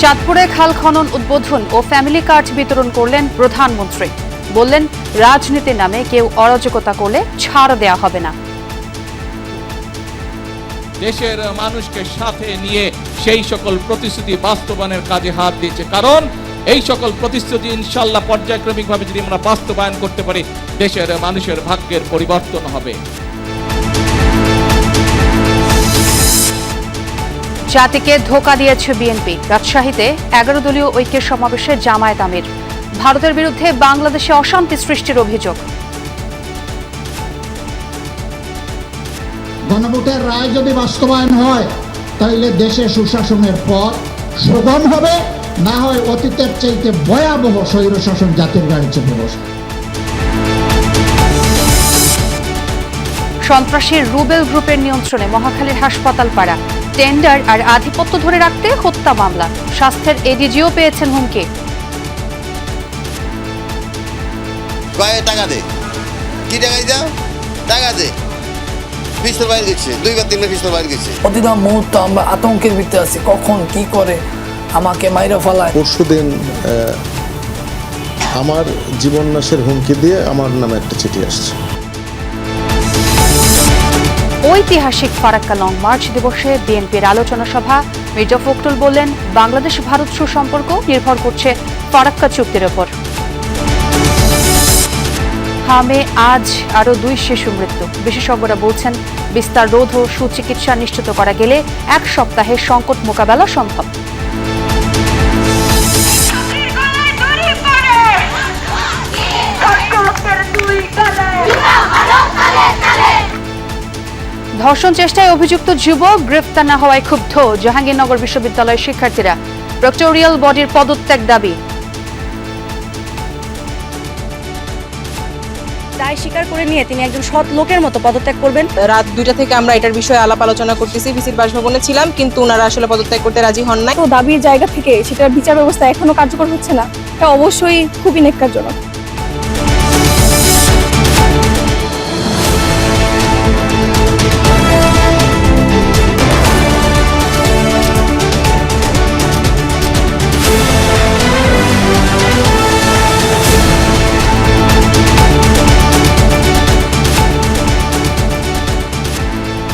চাঁদপুরে খাল খনন উদ্বোধন ও ফ্যামিলি কার্ড বিতরণ করলেন প্রধানমন্ত্রী। বললেন, রাজনীতির নামে কেউ অরাজকতা করলে ছাড় দেয়া হবে না। দেশের মানুষকে সাথে নিয়ে সেই সকল প্রতিশ্রুতি বাস্তবায়নের কাজে হাত দিয়েছে, কারণ এই সকল প্রতিশ্রুতি ইনশাআল্লাহ পর্যায়ক্রমিকভাবে যদি আমরা বাস্তবায়ন করতে পারি, দেশের মানুষের ভাগ্যের পরিবর্তন হবে। জাতিকে ধোঁকা দিয়েছে বিএনপি। রাজশাহীতে 11 দলীয় ঐক্যের সমাবেশে জামায়াত আমির। ভারতের বিরুদ্ধে বাংলাদেশে অশান্তি সৃষ্টির অভিযোগ। গণভোটের রায় যদি বাস্তবায়ন হয় তাহলে দেশে সুশাসনের পথ সুগম হবে, না হয় অতীতের চাইতে ভয়াবহ স্বৈরশাসন জাতির গাড়ি চেপে বসবে। সন্ত্রাসী রুবেল গ্রুপের নিয়ন্ত্রণে মহাখালীর হাসপাতাল পাড়া। টেন্ডার আর আধিপত্য ধরে রাখতে হত্যা মামলা। স্বাস্থ্যের এডিজিও পেয়েছেন হুমকি। টাকা দে, কি টাকা দাও, টাকা দে। পিস্তল বাইরে গেছে, 2-3বার পিস্তল বাইরে গেছে। প্রতিটা মুহূর্ত আমরা আতঙ্কের ভিতরে আছি, কখন কি করে আমাকে মাইরা ফেলায়। পরশুদিন আমার জীবন নাশের হুমকি দিয়ে আমার নামে একটা চিঠি আসছে। ঐতিহাসিক ফারাক্কা লং মার্চ দিবসে বিএনপির আলোচনা সভা। মির্জা ফখরুল বললেন, বাংলাদেশ ভারত সুসম্পর্ক নির্ভর করছে ফারাক্কা চুক্তির ওপর। হামে আজ আরও 2 শিশু মৃত্যু। বিশেষজ্ঞরা বলছেন, বিস্তার রোধ ও সুচিকিৎসা নিশ্চিত করা গেলে 1 সপ্তাহে সংকট মোকাবেলা সম্ভব। ধর্ষণ চেষ্টায় অভিযুক্ত যুবক গ্রেফতার না হওয়ায় ক্ষুব্ধ জাহাঙ্গীরনগর বিশ্ববিদ্যালয়ের শিক্ষার্থীরা। প্রক্টোরিয়াল বডির পদত্যাগ দাবি। দায় স্বীকার করে নিয়ে তিনি একজন সৎ লোকের মতো পদত্যাগ করবেন। রাত 2টা থেকে আমরা এটার বিষয়ে আলাপ আলোচনা করতেছি। ভিসির বাসভবনে ছিলাম, কিন্তু ওনারা আসলে পদত্যাগ করতে রাজি হন নাই। তো দাবির জায়গা থেকে সেটার বিচার ব্যবস্থা এখনো কার্যকর হচ্ছে না, এটা অবশ্যই খুবই ন্যাক্কারজনক।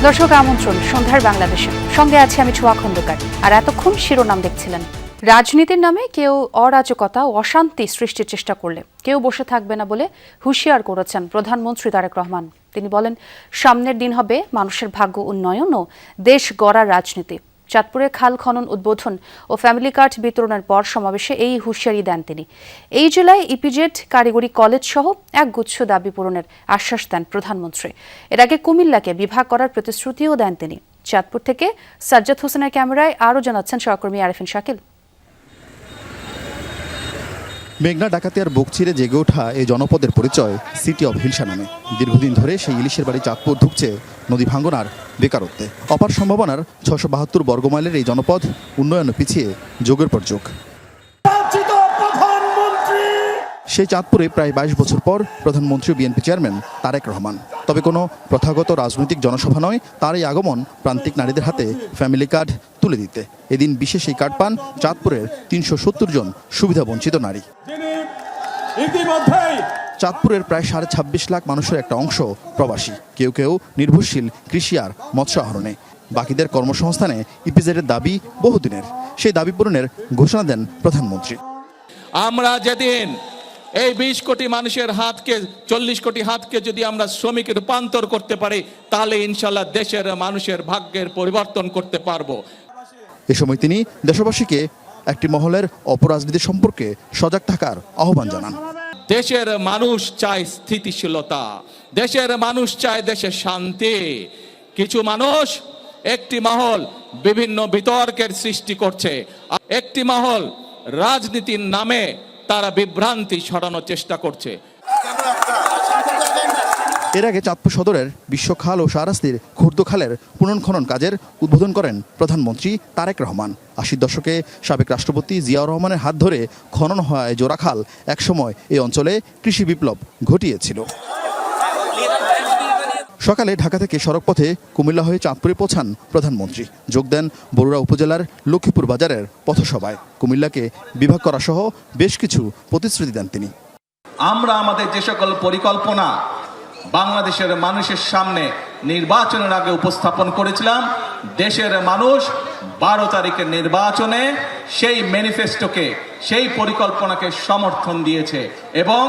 দর্শক, আমন্ত্রণ সন্ধ্যার বাংলাদেশে। সঙ্গে আছে আমি ছোয়া খন্দকার। আর এতক্ষণ শিরোনাম দেখছিলেন। রাজনীতির নামে কেউ অরাজকতা ও অশান্তি সৃষ্টির চেষ্টা করলে কেউ বসে থাকবে না বলে হুঁশিয়ার করেছেন প্রধানমন্ত্রী তারেক রহমান। তিনি বলেন, সামনের দিন হবে মানুষের ভাগ্য উন্নয়ন ও দেশ গড়ার রাজনীতি। চাঁদপুরে খাল খনন উদ্বোধন ও ফ্যামিলি কার্ড বিতরণের পর সমাবেশে এই হুঁশিয়ারি দেন তিনি। এই জেলায় ইপিজেড কারিগরি কলেজ সহ একগুচ্ছ দাবি পূরণের আশ্বাস দেন প্রধানমন্ত্রী। এর আগে কুমিল্লাকে বিভাগ করার প্রতিশ্রুতিও দেন তিনি। চাঁদপুর থেকে সাজ্জাদ হোসেনের ক্যামেরায় আরও জানাচ্ছেন সহকর্মী আরেফিন শাকিল। মেঘনা ডাকাতিয়ার বুক চিরে জেগে ওঠা এই জনপদের পরিচয় সিটি অব হিলসা নামে। দীর্ঘদিন ধরে সেই ইলিশের বাড়ি চাঁদপুর ঢুকছে নদী ভাঙ্গনার বেকারত্বে। অপার সম্ভাবনার 672 বর্গমাইলের এই জনপদ উন্নয়নে পিছিয়ে যুগের পর যুগ। সেই চাঁদপুরে প্রায় 22 বছর পর প্রধানমন্ত্রী বিএনপি চেয়ারম্যান তারেক রহমান। তবে কোনো প্রথাগত রাজনৈতিক জনসভা নয়, তার এই আগমন প্রান্তিক নারীদের হাতে ফ্যামিলি কার্ড তুলে দিতে। এদিন বিশেষ এই কার্ড পান চাঁদপুরের 370 জন সুবিধাবঞ্চিত নারী। চাঁদপুরের প্রায় 26.5 লাখ মানুষের একটা অংশ প্রবাসী, কেউ কেউ নির্ভরশীল কৃষি আর মৎস্য আহরণে। বাকিদের কর্মসংস্থানে ইপিজেডের দাবি বহুদিনের। সেই দাবি পূরণের ঘোষণা দেন প্রধানমন্ত্রী। আমরা যেদিন এই 20 কোটি মানুষের হাতকে, 40 কোটি হাতকে যদি আমরা শ্রমিকে রূপান্তর করতে পারি, তাহলে ইনশাল্লাহ দেশের মানুষের ভাগ্যের পরিবর্তন করতে পারবো। এ সময় তিনি দেশবাসীকে একটি মহলের অপরাজনীতি সম্পর্কে সজাগ থাকার আহ্বান জানান। দেশের মানুষ চায় স্থিতিশীলতা, দেশের মানুষ চায় দেশের শান্তি। কিছু মানুষ, একটি মহল বিভিন্ন বিতর্কের সৃষ্টি করছে, একটি মহল রাজনীতির নামে তারা বিভ্রান্তি ছড়ানোর চেষ্টা করছে। এর আগে চাঁদপুর সদরের বিশ্বখাল ও শাহরাস্তির খুর্দখালের পুনর্খনন কাজের উদ্বোধন করেন প্রধানমন্ত্রী তারেক রহমান। 80 দশকে সাবেক রাষ্ট্রপতি জিয়াউর রহমানের হাত ধরে খনন হয় জোড়াখাল একসময় এই অঞ্চলে কৃষি বিপ্লব ঘটিয়েছিল। সকালে ঢাকা থেকে সড়কপথে কুমিল্লা হয়ে চাঁদপুরে পৌঁছান প্রধানমন্ত্রী। যোগ দেন বরুড়া উপজেলার লক্ষ্মীপুর বাজারের পথসভায়। কুমিল্লাকে বিভাগ করা সহ বেশ কিছু প্রতিশ্রুতি দেন তিনি। আমরা আমাদের যে সকল পরিকল্পনা বাংলাদেশের মানুষের সামনে নির্বাচনের আগে উপস্থাপন করেছিলাম, দেশের মানুষ 12 তারিখের নির্বাচনে সেই ম্যানিফেস্টোকে, সেই পরিকল্পনাকে সমর্থন দিয়েছে এবং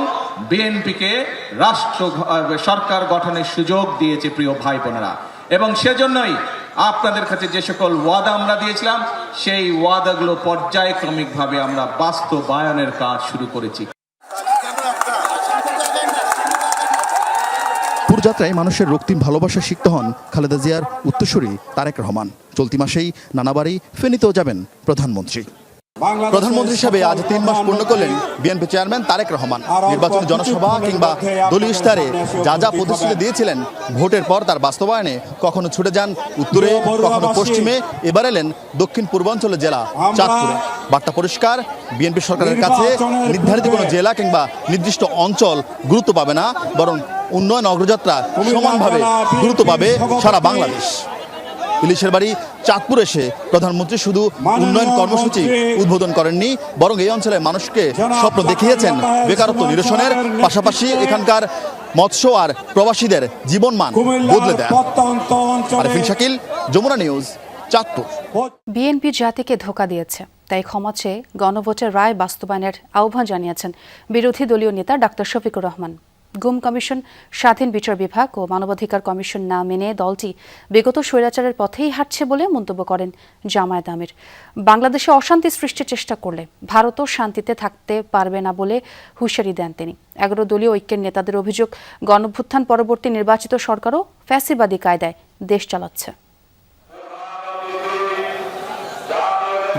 বিএনপিকে সরকার গঠনের সুযোগ দিয়েছে প্রিয় ভাই বোনেরা। এবং সেজন্যই আপনাদের কাছে যে সকল ওয়াদা আমরা দিয়েছিলাম, সেই ওয়াদাগুলো পর্যায়ক্রমিকভাবে আমরা বাস্তবায়নের কাজ শুরু করেছি। যাত্রায় মানুষের রক্তিম ভালোবাসা শিখতে হন খালেদা জিয়ার উত্তরসূরি তারেক রহমান। চলতি মাসেই নানাবাড়ি ফেনীতেও যাবেন প্রধানমন্ত্রী। প্রধানমন্ত্রী হিসেবে আজ 3 মাস পূর্ণ করলেন বিএনপি চেয়ারম্যান তারেক রহমান। নির্বাচনী জনসভা কিংবা দলীয় ইশতেহারে যা যা প্রতিশ্রুতি দিয়েছিলেন, ভোটের পর তার বাস্তবায়নে কখনো ছুটে যান উত্তরে, কখনো পশ্চিমে, এবার এলেন দক্ষিণ পূর্বাঞ্চলের জেলা চাঁদপুরে। বার্তা পরিষ্কার, বিএনপি সরকারের কাছে নির্ধারিত কোনো জেলা কিংবা নির্দিষ্ট অঞ্চল গুরুত্ব পাবে না, বরং উন্নয়ন অগ্রযাত্রা সমানভাবে গুরুত্ব পাবে সারা বাংলাদেশ। ইলিশের বাড়ি চাঁদপুর এসে প্রধানমন্ত্রী শুধু উন্নয়ন কর্মসূচি উদ্বোধন করেননি, বরং এই অঞ্চলের মানুষকে স্বপ্ন দেখিয়েছেন বেকারত্ব নিরসনের, পাশাপাশি এখানকার মৎস্য আর প্রবাসীদের জীবনমান বদলে দেয়। আরিফিন শাকিল, যমুনা নিউজ, চাঁদপুর। বিএনপি জাতিকে ধোঁকা দিয়েছে, তাই ক্ষমা চেয়ে গণভোটের রায় বাস্তবায়নের আহ্বান জানিয়েছেন বিরোধী দলীয় নেতা ডাক্তার শফিকুর রহমান। গুম কমিশন, স্বাধীন বিচার বিভাগ ও মানবাধিকার কমিশন না মেনে দলটি বিগত স্বৈরাচারের পথেই হাঁটছে বলে মন্তব্য করেন জামায়াত আমির। বাংলাদেশে অশান্তি সৃষ্টির চেষ্টা করলে ভারতও শান্তিতে থাকতে পারবে না বলে হুঁশিয়ারি দেন তিনি। 11 দলীয় ঐক্যের নেতাদের অভিযোগ, গণঅভ্যুত্থান পরবর্তী নির্বাচিত সরকারও ফ্যাসিবাদী কায়দায় দেশ চালাচ্ছে।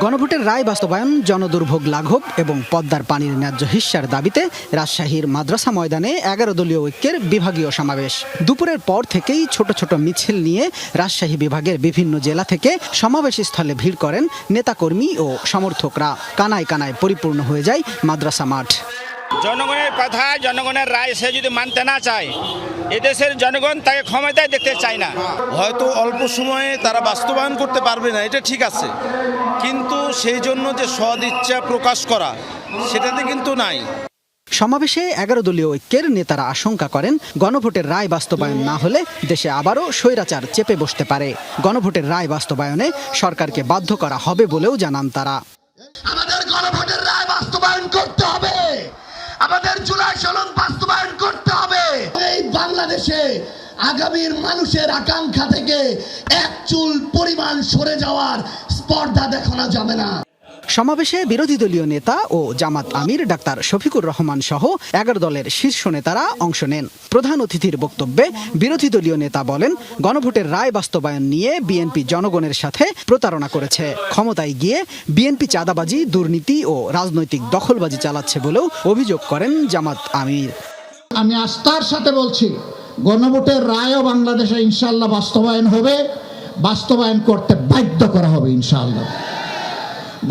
গণভোটের রায় বাস্তবায়ন, জনদুর্ভোগ লাঘব এবং পদ্মার পানির ন্যায্য হিস্যার দাবিতে রাজশাহীর মাদ্রাসা ময়দানে 11 দলীয় ঐক্যের বিভাগীয় সমাবেশ। দুপুরের পর থেকেই ছোট ছোট মিছিল নিয়ে রাজশাহী বিভাগের বিভিন্ন জেলা থেকে সমাবেশ স্থলে ভিড় করেন নেতাকর্মী ও সমর্থকরা। কানায় কানায় পরিপূর্ণ হয়ে যায় মাদ্রাসা মাঠ। জনগণের কথা, জনগণের রায় সে যদি মানতে না চায়, এদেশের জনগণ তাকে ক্ষমতায় দেখতে চায় না। হয়তো অল্প সময়ে তারা বাস্তবায়ন করতে পারবে না, এটা ঠিক আছে, কিন্তু সেই জন্য যে সদ ইচ্ছা প্রকাশ করা, সেটাতে কিন্তু নাই। সমাবেশে 11 দলীয় ঐক্যের নেতারা আশঙ্কা করেন, গণভোটের রায় বাস্তবায়ন না হলে দেশে আবারও স্বৈরাচার চেপে বসতে পারে। গণভোটের রায় বাস্তবায়নে সরকারকে বাধ্য করা হবে বলেও জানান তারা। আমাদের গণভোটের রায় বাস্তবায়ন করতে হবে, আমাদের জুলাই সনদ বাস্তবায়ন করতে হবে। এই বাংলাদেশে আগামীর মানুষের আকাঙ্ক্ষা থেকে এক চুল পরিমাণ সরে যাওয়ার স্পর্ধা দেখানো যাবে না। সমাবেশে বিরোধী দলীয় নেতা ও জামাত আমির ডাক্তার শফিকুর রহমান সহ 11 দলের শীর্ষ নেতারা অংশ নেন। প্রধান অতিথির বক্তব্যে বিরোধী দলীয় নেতা বলেন, গণভোটের রায় বাস্তবায়ন নিয়ে বিএনপি জনগণের সাথে প্রতারণা করেছে। ক্ষমতায় গিয়ে বিএনপি চাঁদাবাজি, দুর্নীতি ও রাজনৈতিক দখলবাজি চালাচ্ছে বলেও অভিযোগ করেন জামাত আমির। আমি আস্থার সাথে বলছি, গণভোটের রায়ও বাংলাদেশে ইনশাআল্লাহ বাস্তবায়ন হবে, বাস্তবায়ন করতে বাধ্য করা হবে ইনশাআল্লাহ।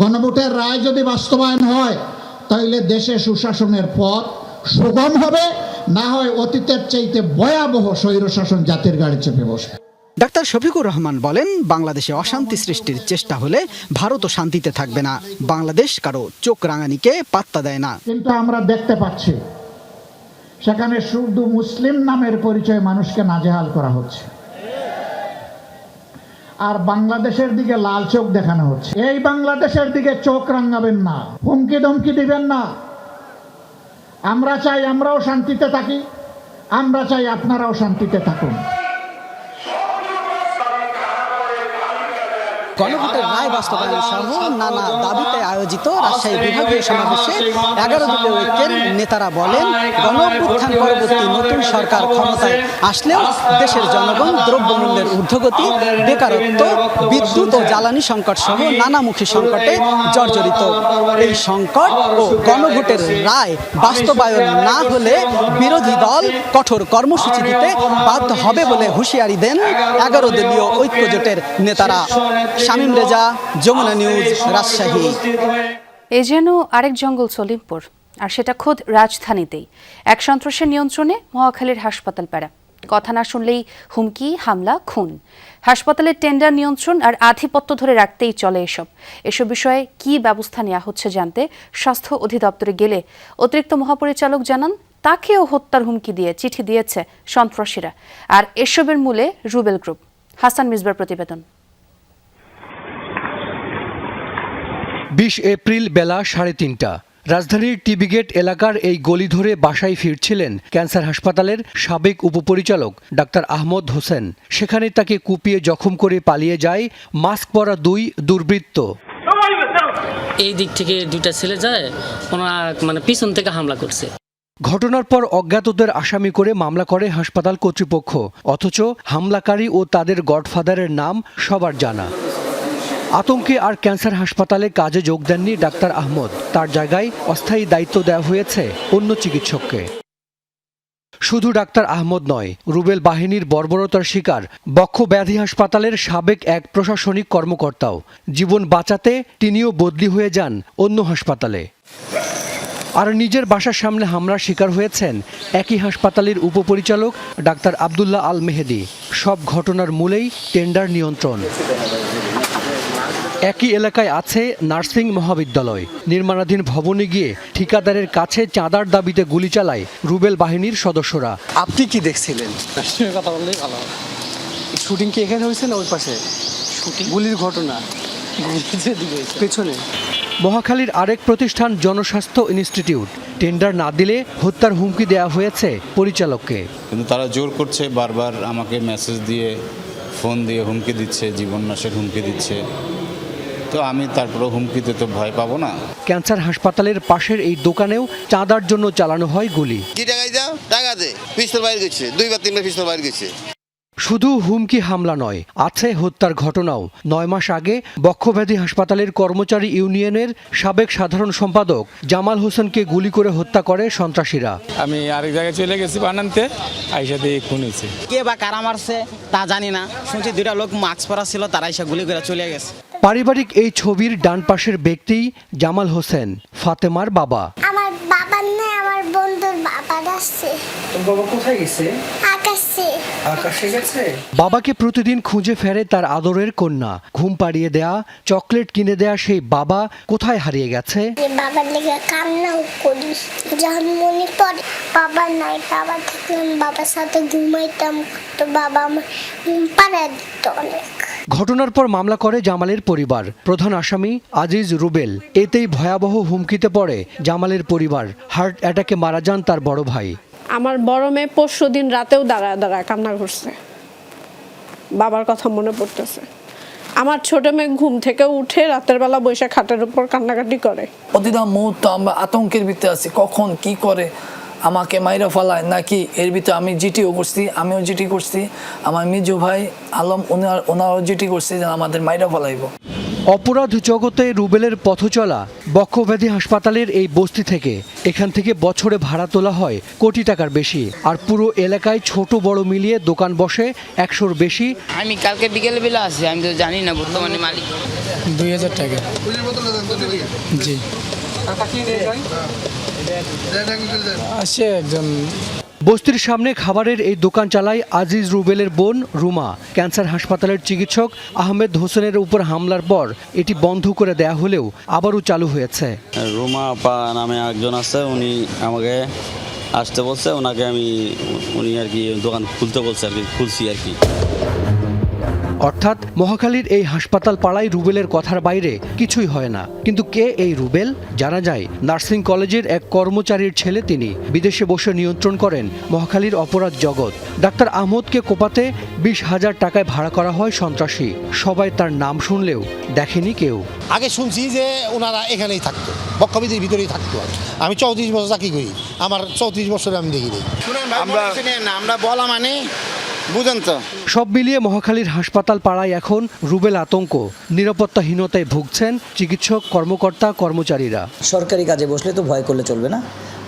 গণভোটের রায় যদি বাস্তবায়ন হয়, তাহলে দেশে সুশাসনের পথ সুগম হবে, না হয় অতীতের চাইতে ভয়াবহ স্বৈরশাসন জাতির গাড়ি চেপে বসবে। ডাক্তার শফিকুর রহমান বলেন, বাংলাদেশে অশান্তি সৃষ্টির চেষ্টা হলে ভারতও শান্তিতে থাকবে না। বাংলাদেশ কারো চোখ রাঙানিকে পাত্তা দেয় না। কিন্তু আমরা দেখতে পাচ্ছি সেখানে শুধু মুসলিম নামের পরিচয় মানুষকে নাজেহাল করা হচ্ছে, আর বাংলাদেশের দিকে লাল চোখ দেখানো হচ্ছে। এই বাংলাদেশের দিকে চোখ রাঙাবেন না, হুমকি ধমকি দিবেন না। আমরা চাই আমরাও শান্তিতে থাকি, আমরা চাই আপনারাও শান্তিতে থাকুন। গণভোটের রায় বাস্তবায়ন সহ নানা দাবিতে আয়োজিত রাজশাহী বিভাগীয় সমাবেশে 11 দলীয় ঐক্যের নেতারা বলেন, গণঅভ্যুত্থান পরবর্তী নতুন সরকার ক্ষমতায় আসলেও দেশের জনগণ দ্রব্যমূল্যের ঊর্ধ্বগতি, বেকারত্ব, বিদ্যুৎ ও জ্বালানি সংকট সহ নানামুখী সংকটে জর্জরিত। এই সংকট ও গণভোটের রায় বাস্তবায়ন না হলে বিরোধী দল কঠোর কর্মসূচি দিতে বাধ্য হবে বলে হুঁশিয়ারি দেন 11 দলীয় ঐক্য জোটের নেতারা। শামীম রেজা, যমুনা নিউজ, রাজশাহী। এ যেন আরেক জঙ্গল সলিমপুর, আর সেটা খোদ রাজধানীতেই। এক সন্ত্রাসের নিয়ন্ত্রণে মহাখালীর হাসপাতাল পাড়া। কথা না শুনলেই হুমকি, হামলা, খুন। হাসপাতালের টেন্ডার নিয়ন্ত্রণ আর আধিপত্য ধরে রাখতেই চলে এসব বিষয়ে কী ব্যবস্থা নেওয়া হচ্ছে জানতে স্বাস্থ্য অধিদপ্তরে গেলে অতিরিক্ত মহাপরিচালক জানান তাকেও হত্যার হুমকি দিয়ে চিঠি দিয়েছে সন্ত্রাসীরা। আর এসবের মূলে রুবেল গ্রুপ। হাসান মিসবার প্রতিবেদন। 20 এপ্রিল বেলা 3:30টা রাজধানীর টিবি গেট এলাকার এই গলি ধরে বাসায় ফিরছিলেন ক্যান্সার হাসপাতালের সাবেক উপপরিচালক ডাক্তার আহমদ হোসেন। সেখানে তাকে কুপিয়ে জখম করে পালিয়ে যায় মাস্ক পরা 2 দুর্বৃত্ত। এই দিক থেকে 2টা ছেলে যায়, ওনারা মানে পিছন থেকে হামলা করছে। ঘটনার পর অজ্ঞাতদের আসামি করে মামলা করে হাসপাতাল কর্তৃপক্ষ, অথচ হামলাকারী ও তাদের গডফাদারের নাম সবার জানা। আতঙ্কে আর ক্যান্সার হাসপাতালে কাজে যোগ দেননি ডাক্তার আহমদ। তার জায়গায় অস্থায়ী দায়িত্ব দেওয়া হয়েছে অন্য চিকিৎসককে। শুধু ডাক্তার আহমদ নয়, রুবেল বাহিনীর বর্বরতার শিকার বক্ষ ব্যাধি হাসপাতালের সাবেক এক প্রশাসনিক কর্মকর্তাও। জীবন বাঁচাতে তিনিও বদলি হয়ে যান অন্য হাসপাতালে। আর নিজের বাসার সামনে হামলার শিকার হয়েছেন একই হাসপাতালের উপপরিচালক ডাক্তার আব্দুল্লাহ আল মেহেদি। সব ঘটনার মূলেই টেন্ডার নিয়ন্ত্রণ। একই এলাকায় আছে নার্সিং মহাবিদ্যালয়। নির্মাণাধীন ভবনে গিয়ে ঠিকাদারের কাছে চাঁদার দাবিতে গুলি চালায় রুবেল বাহিনীর সদস্যরা। আপনি কি দেখছিলেন? কথা বললেই ভালো। শুটিং কি এখানে হয়েছে না ওই পাশে? শুটিং গুলির ঘটনা পেছনে। মহাখালীর আরেক প্রতিষ্ঠান জনস্বাস্থ্য ইনস্টিটিউট। টেন্ডার না দিলে হত্যার হুমকি দেওয়া হয়েছে পরিচালককে। কিন্তু তারা জোর করছে, বারবার আমাকে মেসেজ দিয়ে, ফোন দিয়ে হুমকি দিচ্ছে, জীবন নাশের হুমকি দিচ্ছে। তো আমি তারপরে হুমকিতে তো ভয় পাবো না। ক্যান্সার হাসপাতালের পাশের এই দোকানেও চাঁদার জন্য চালানো হয় গুলি। কি টাকা দাও? টাকা দে। পিস্তল বাইরে গেছে, 2-3বার পিস্তল বাইরে গেছে। শুধু হুমকি হামলা নয়, আছে হত্যার ঘটনাও। 9 মাস আগে বক্ষব্যাধি হাসপাতালের কর্মচারী ইউনিয়নের সাবেক সাধারণ সম্পাদক জামাল হোসেনকে গুলি করে হত্যা করে সন্ত্রাসীরা। আমি আরেক জায়গায় চলে গেছি বানানতে, আইসা দিয়ে খুন হয়েছে। কে বা কারা মারছে তা জানি না, শুনছি 2টা লোক মাস্ক পরা ছিল, তারা এসে গুলি করে চলে গেছে। পারিবারিক এই ছবির ডান পাশের ব্যক্তি জামাল হোসেন, ফাতেমার বাবা। আমার বাবার নয়, আমার বন্ধুর বাবা আসছে। বাবা কোথায় গেছে? আকাশে। আকাশে গেছে। বাবাকে প্রতিদিন খুঁজে ফেরে তার আদরের কন্যা। ঘুম পাড়িয়ে দেয়া, চকলেট কিনে দেয়া সেই বাবা কোথায় হারিয়ে গেছে? বাবার লেগে কান্নাও করি, যখন মনে পড়ে বাবা নাই, বাবা থাকলাম, বাবার সাথে ঘুমাইতাম, তো বাবা আমার পাড়া দিত অনেক। ঘটনার পর মামলা করে জামালের পরিবার। প্রধান আসামি আজিজ রুবেল। এতেই ভয়াবহ হুমকিতে পড়ে জামালের পরিবার। হার্ট অ্যাটাকে মারা যান তার বড় ভাই। আমার বড় মেয়ে পরশুদিন রাতেও দাঁড়ায় কান্না করছে, বাবার কথা মনে পড়তেছে। আমার ছোট মেয়ে ঘুম থেকে উঠে রাতের বেলা বসে খাটের উপর কান্নাকাটি করে। প্রতিটা মুহূর্ত আমরা আতঙ্কের ভিতরে আছি, কখন কি করে আমাকে মাইরা ফেলায় নাকি। এর ভিতরে আমি জিটিও করছি, আমিও জিটি করছি, আমার মিজু ভাই আলম ওনারও জিটি করছে যে আমাদের মাইরা ফেলাইব। অপরাধ জগতে রুবেলের পথচলা বক্ষব্যাধি হাসপাতালের এই বস্তি থেকে। এখান থেকে বছরে ভাড়া তোলা হয় কোটি টাকার বেশি। আর পুরো এলাকায় ছোট বড় মিলিয়ে দোকান বসে 100-র বেশি। আমি কালকে বিকেল বেলা আসি, আমি তো জানি না বর্তমানে মালিক। 2000 টাকা। জি আসে একজন। বস্তির সামনে খাবারের এই দোকান চালায় আজিজ রুবেলের বোন রুমা। ক্যান্সার হাসপাতালের চিকিৎসক আহমেদ হোসেনের উপর হামলার পর এটি বন্ধ করে দেয়া হলেও আবারও চালু হয়েছে। রুমা আপা নামে একজন আছে, উনি আমাকে আসতে বলছে, উনি আর কি দোকান খুলতে বলছে, আর কি খুলছি আর কি। অর্থাৎ মহাখালীর এই হাসপাতাল পাড়ায় রুবেলের কথার বাইরে কিছুই হয় না। কিন্তু কে এই রুবেল? জানা যায় নার্সিং কলেজের এক কর্মচারীর ছেলে তিনি। বিদেশে বসে নিয়ন্ত্রণ করেন মহাখালীর অপরাধ জগৎ। ডাক্তার আহমদকে কোপাতে 20,000 টাকায় ভাড়া করা হয় সন্ত্রাসী। সবাই তার নাম শুনলেও দেখেনি কেউ। আগে শুনছি যে ওনারা এখানেই থাকতো, বক্ষব্যাধির ভিতরেই থাকতো। আমি 34 বছর চাকরি করি, আমার 34 বছরে আমি দেখিনি। আমরা বলা মানে বুঝেন তো। সব মিলিয়ে মহাখালীর হাসপাতাল পাড়ায় এখন রুবেল আতঙ্ক। নিরাপত্তাহীনতায় ভুগছেন চিকিৎসক, কর্মকর্তা, কর্মচারীরা। সরকারি কাজে বসলে তো ভয় করলে চলবে না,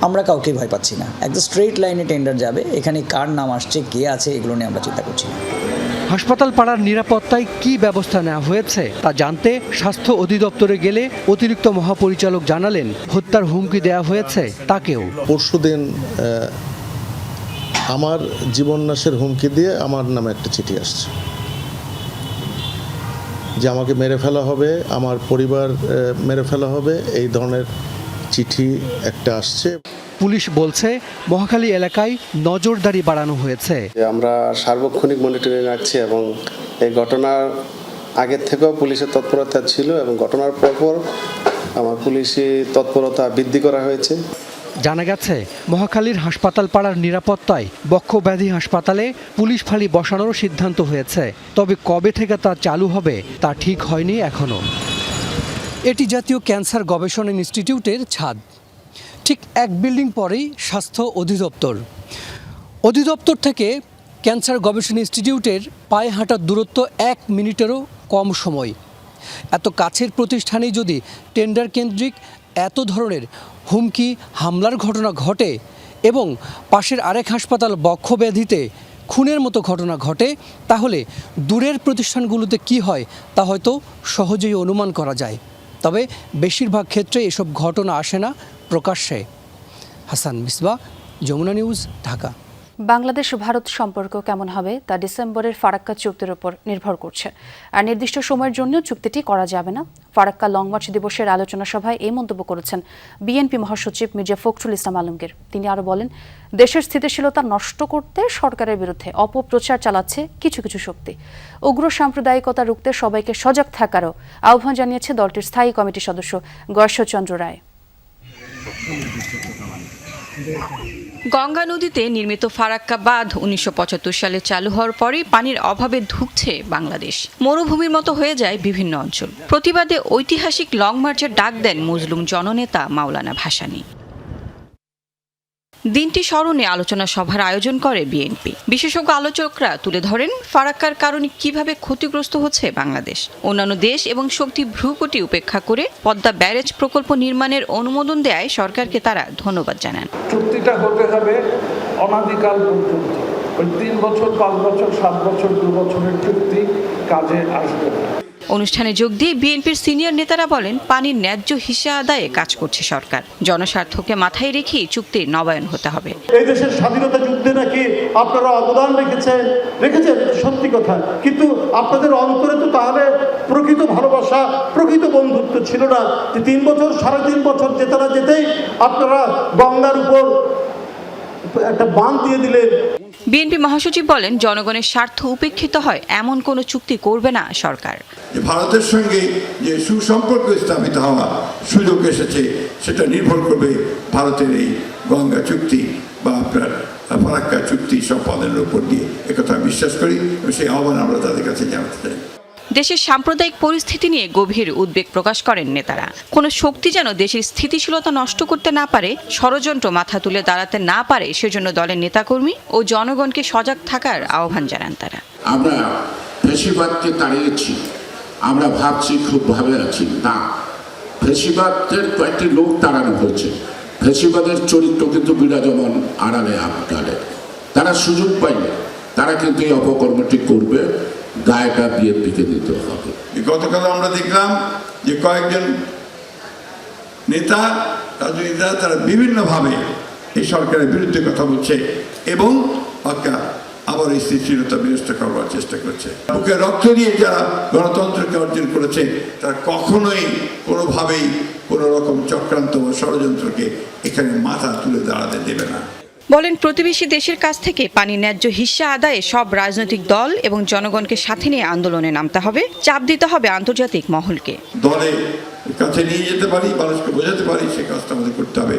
আমরা কাউকে ভয় পাচ্ছি না। একদম স্ট্রেট লাইনে টেন্ডার যাবে, এখানে কার নাম আসছে, কে আছে, এগুলো নিয়ে আমরা চিন্তা করছি না। হাসপাতাল পাড়ার নিরাপত্তায় কী ব্যবস্থা নেওয়া হয়েছে তা জানতে স্বাস্থ্য অধিদপ্তরে গেলে অতিরিক্ত মহাপরিচালক জানালেন হত্যার হুমকি দেওয়া হয়েছে তাকেও। পরশুদিন আমার জীবন নাশের হুমকি দিয়ে আমার নামে একটা চিঠি আসছে যে আমাকে মেরে ফেলা হবে, আমার পরিবার মেরে ফেলা হবে, এই ধরনের চিঠি একটা আসছে। পুলিশ বলছে মহাখালী এলাকায় নজরদারি বাড়ানো হয়েছে। আমরা সার্বক্ষণিক মনিটরিং রাখছি এবং এই ঘটনার আগের থেকেও পুলিশের তৎপরতা ছিল এবং ঘটনার পরপর আমার পুলিশি তৎপরতা বৃদ্ধি করা হয়েছে। জানা গেছে মহাখালীর হাসপাতাল পাড়ার নিরাপত্তায় বক্ষব্যাধি হাসপাতালে পুলিশ ফাঁড়ি বসানোর সিদ্ধান্ত হয়েছে, তবে কবে থেকে তা চালু হবে তা ঠিক হয়নি এখনো। এটি জাতীয় ক্যান্সার গবেষণা ইনস্টিটিউটের ছাদ। ঠিক এক বিল্ডিং পরেই স্বাস্থ্য অধিদপ্তর। অধিদপ্তর থেকে ক্যান্সার গবেষণা ইনস্টিটিউটের পায়ে হাঁটার দূরত্ব 1 মিনিটেরও কম সময়। এত কাছের প্রতিষ্ঠানেই যদি টেন্ডার কেন্দ্রিক এত ধরনের হুমকি হামলার ঘটনা ঘটে এবং পাশের আরেক হাসপাতাল বক্ষব্যাধিতে খুনের মতো ঘটনা ঘটে, তাহলে দূরের প্রতিষ্ঠানগুলোতে কি হয় তা হয়তো সহজেই অনুমান করা যায়। তবে বেশিরভাগ ক্ষেত্রে এসব ঘটনা আসে না প্রকাশ্যে। হাসান মিসবাহ, যমুনা নিউজ, ঢাকা। বাংলাদেশ ভারত সম্পর্ক কেমন হবে তা ডিসেম্বরের ফারাক্কা চুক্তির উপর নির্ভর করছে, আর নির্দিষ্ট সময়ের জন্য চুক্তিটি করা যাবে না। ফারাক্কা লং মার্চ দিবসের আলোচনা সভায় এই মন্তব্য করেছেন বিএনপি মহাসচিব মির্জা ফখরুল ইসলাম আলমগীর। তিনি আরও বলেন, দেশের স্থিতিশীলতা নষ্ট করতে সরকারের বিরুদ্ধে অপপ্রচার চালাচ্ছে কিছু কিছু শক্তি। উগ্র সাম্প্রদায়িকতা রুখতে সবাইকে সজাগ থাকারও আহ্বান জানিয়েছে দলটির স্থায়ী কমিটির সদস্য গয়েশ্বরচন্দ্র রায়। গঙ্গা নদীতে নির্মিত ফারাক্কা বাঁধ 1975 সালে চালু হওয়ার পরই পানির অভাবে ধুঁকছে বাংলাদেশ। মরুভূমির মতো হয়ে যায় বিভিন্ন অঞ্চল। প্রতিবাদে ঐতিহাসিক লং মার্চের ডাক দেন মজলুম জননেতা মাওলানা ভাসানী। দিনটি স্মরণে আলোচনা সভার আয়োজন করে বিএনপি। বিশেষজ্ঞ আলোচকরা তুলে ধরেন ফারাক্কার কারণে কিভাবে ক্ষতিগ্রস্ত হচ্ছে বাংলাদেশ। অন্যান্য দেশ এবং শক্তি ভ্রুকুটি উপেক্ষা করে পদ্মা ব্যারেজ প্রকল্প নির্মাণের অনুমোদন দেয় সরকারকে তারা ধন্যবাদ জানান। চুক্তিটা হতে হবে অনাদিকাল পর্যন্ত। ওই 3 বছর, 5 বছর, 7 বছর, 2 বছরের চুক্তি কাজে আসবে না। অনুষ্ঠানে যোগ দিয়ে বিএনপির সিনিয়র নেতারা বলেন, পানির ন্যায্য হিসা আদায়ে কাজ করছে সরকার। জনস্বার্থকে মাথায় রেখেই চুক্তির নবায়ন হতে হবে। এই দেশের স্বাধীনতা যুদ্ধে নাকি আপনারা অবদান রেখেছেন, সত্যি কথা, কিন্তু আপনাদের অন্তরে তো তাহলে প্রকৃত ভালোবাসা, প্রকৃত বন্ধুত্ব ছিল না। যে 3 বছর, 3.5 বছর যেতেই আপনারা গঙ্গার উপর একটা বাঁধ দিয়ে দিলেন। বিএনপি মহাসচিব বলেন, জনগণের স্বার্থ উপেক্ষিত হয় এমন কোনো চুক্তি করবে না সরকার। ভারতের সঙ্গে যে সুসম্পর্ক স্থাপিত হওয়া সুযোগ এসেছে, সেটা নির্ভর করবে ভারতের এই গঙ্গা চুক্তি বা আপনার ফারাক্কা চুক্তি সম্পাদনের উপর দিয়ে। একথা বিশ্বাস করি এবং সেই আহ্বান আমরা তাদের কাছে জানাতে চাই। দেশের সাম্প্রদায়িক পরিস্থিতি নিয়ে গভীর উদ্বেগ প্রকাশ করেন নেতারা। কোনো শক্তি যেন দেশের স্থিতিশীলতা নষ্ট করতে না পারে, ষড়যন্ত্র মাথা তুলে দাঁড়াতে না পারে, সেজন্য দলের নেতাকর্মী ও জনগণকে সজাগ থাকার আহ্বান জানান তারা। আমরা ফ্যাসিবাদকে তাড়িয়েছি, আমরা ভাবছি খুব ভাবে আছি না, ফ্যাসিবাদের কয়েকটি লোক তাড়ানো হয়েছে। ফ্যাসিবাদের চরিত্র কিন্তু বিরাজমান আড়ালে আবগালে। তারা সুযোগ পাইলে তারা কিন্তু এই অপকর্মটি করবে, গায়েটা বিএনপিকে দিতে হবে। গতকাল আমরা দেখলাম যে কয়েকজন নেতা, রাজনীতিরা তারা বিভিন্নভাবে এই সরকারের বিরুদ্ধে কথা বলছে এবং আবার এই স্থিতিশীলতা বিনষ্ট করবার চেষ্টা করছে। বুকে রক্ত দিয়ে যারা গণতন্ত্রকে অর্জন করেছে, তারা কখনোই কোনোভাবেই কোনো রকম চক্রান্ত বা ষড়যন্ত্রকে এখানে মাথা তুলে দাঁড়াতে দেবে না। বলেন, প্রতিবেশী দেশের কাছ থেকে পানির ন্যায্য হিস্যা আদায়ে সব রাজনৈতিক দল এবং জনগণকে সাথে নিয়ে আন্দোলনে নামতে হবে, চাপ দিতে হবে আন্তর্জাতিক মহলকে। দলে কাছে নিয়ে যেতে পারি, মানুষকে বোঝাতে পারি, সে কাজটা আমাদের করতে হবে।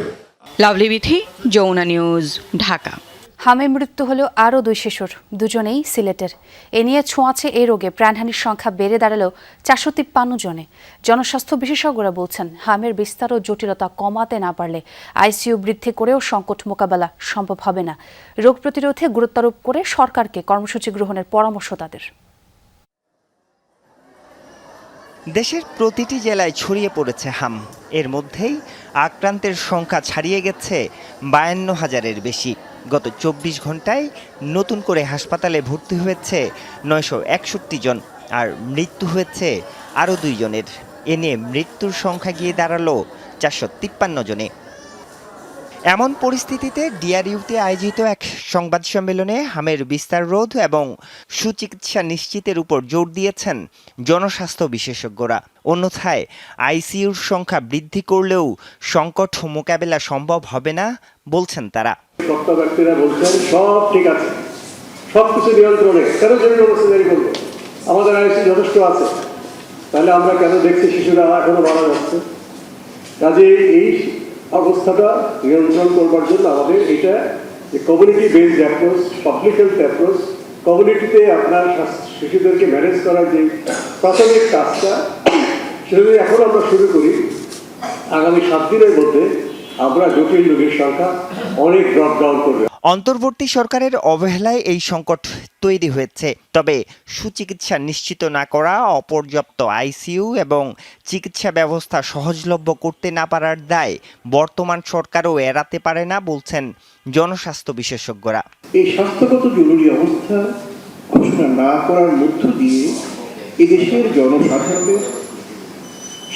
লাভলি বিথি, যমুনা নিউজ, ঢাকা। হামে মৃত্যু হলো আরও 2 শিশুর, দুজনেই সিলেটের। এ নিয়ে ছোঁয়াচে এই রোগে প্রাণহানির সংখ্যা বেড়ে দাঁড়ালো 453 জনে। জনস্বাস্থ্য বিশেষজ্ঞরা বলছেন, হামের বিস্তার ও জটিলতা কমাতে না পারলে আইসিইউ বৃদ্ধি করেও সংকট মোকাবেলা সম্ভব হবে না। রোগ প্রতিরোধে গুরুত্বারোপ করে সরকারকে কর্মসূচি গ্রহণের পরামর্শ তাদের। দেশের প্রতিটি জেলায় ছড়িয়ে পড়েছে হাম। এর মধ্যেই আক্রান্তের সংখ্যা ছাড়িয়ে গেছে 52,000-এর বেশি। গত 24 ঘন্টায় নতুন করে হাসপাতালে ভর্তি হয়েছে 961 জন, আর মৃত্যু হয়েছে আরও 2 জনের। এ নিয়ে মৃত্যুর সংখ্যা গিয়ে দাঁড়ালো 453 জনে। এমন পরিস্থিতিতে ডিআরইউতে আয়োজিত এক সংবাদ সম্মেলনে হামের বিস্তার রোধ এবং সুচিকিৎসা নিশ্চিতের উপর জোর দিয়েছেন জনস্বাস্থ্য বিশেষজ্ঞরা। অন্যথায় আইসিইউর সংখ্যা বৃদ্ধি করলেও সংকট মোকাবেলা সম্ভব হবে না বলছেন তারা। বক্তা ব্যক্তিরা বলছেন সব ঠিক আছে, সব কিছু নিয়ন্ত্রণে, কেন জরুরি অবস্থা জারি করবো? আমাদের আইসি যথেষ্ট আছে, তাহলে আমরা কেন দেখছি শিশুরা এখনো মারা যাচ্ছে? কাজে এই অবস্থাটা নিয়ন্ত্রণ করবার জন্য আমাদের এটা যে community based approach, public health approach, কমিউনিটিতে আপনার শিশুদেরকে ম্যানেজ করার যে প্রাথমিক কাজটা, সেটা যদি এখন আমরা শুরু করি, আগামী 7 দিনের মধ্যে আমরা জটিল রোগীর সংখ্যা অনেক ড্রপ ডাউন করবে। অন্তর্বর্তী সরকারের অবহেলায় এই সংকট তৈরি হয়েছে। তবে সুচিকিৎসা নিশ্চিত না করা, অপর্যাপ্ত আইসিইউ এবং চিকিৎসা ব্যবস্থা সহজলভ্য করতে না পারার দায় বর্তমান সরকারও এড়াতে পারে না বলছেন জনস্বাস্থ্য বিশেষজ্ঞরা। এই স্বাস্থ্যগত জরুরি অবস্থা ঘোষণা না করার মধ্য দিয়ে এদেশের জনসাধারণের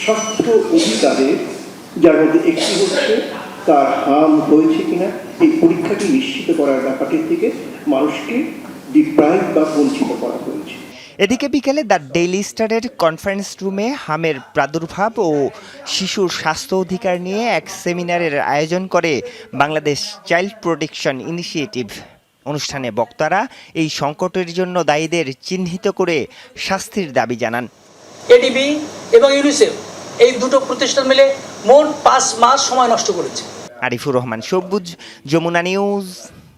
স্বাস্থ্য অধিকারের, যার মধ্যে একটি হচ্ছে তার হাম হয়েছে কিনা এই পরীক্ষাটি নিশ্চিত করার ব্যাপারটির থেকে মানুষকে ডিপ্রাইভ বা বঞ্চিত করা হয়েছে। এদিকে বিকেলে দ্য ডেইলি স্টারের কনফারেন্স রুমে হামের প্রাদুর্ভাব ও শিশুর স্বাস্থ্য অধিকার নিয়ে এক সেমিনারের আয়োজন করে বাংলাদেশ চাইল্ড প্রোটেকশন ইনিশিয়েটিভ। অনুষ্ঠানে বক্তারা এই সংকটের জন্য দায়ীদের চিহ্নিত করে শাস্তির দাবি জানান। এডিবি এবং ইউনিসেফ এই দুটো প্রতিষ্ঠান মিলে মোট 5 মাস সময় নষ্ট করেছে। আরিফুর রহমান সবুজ, যমুনা নিউজ,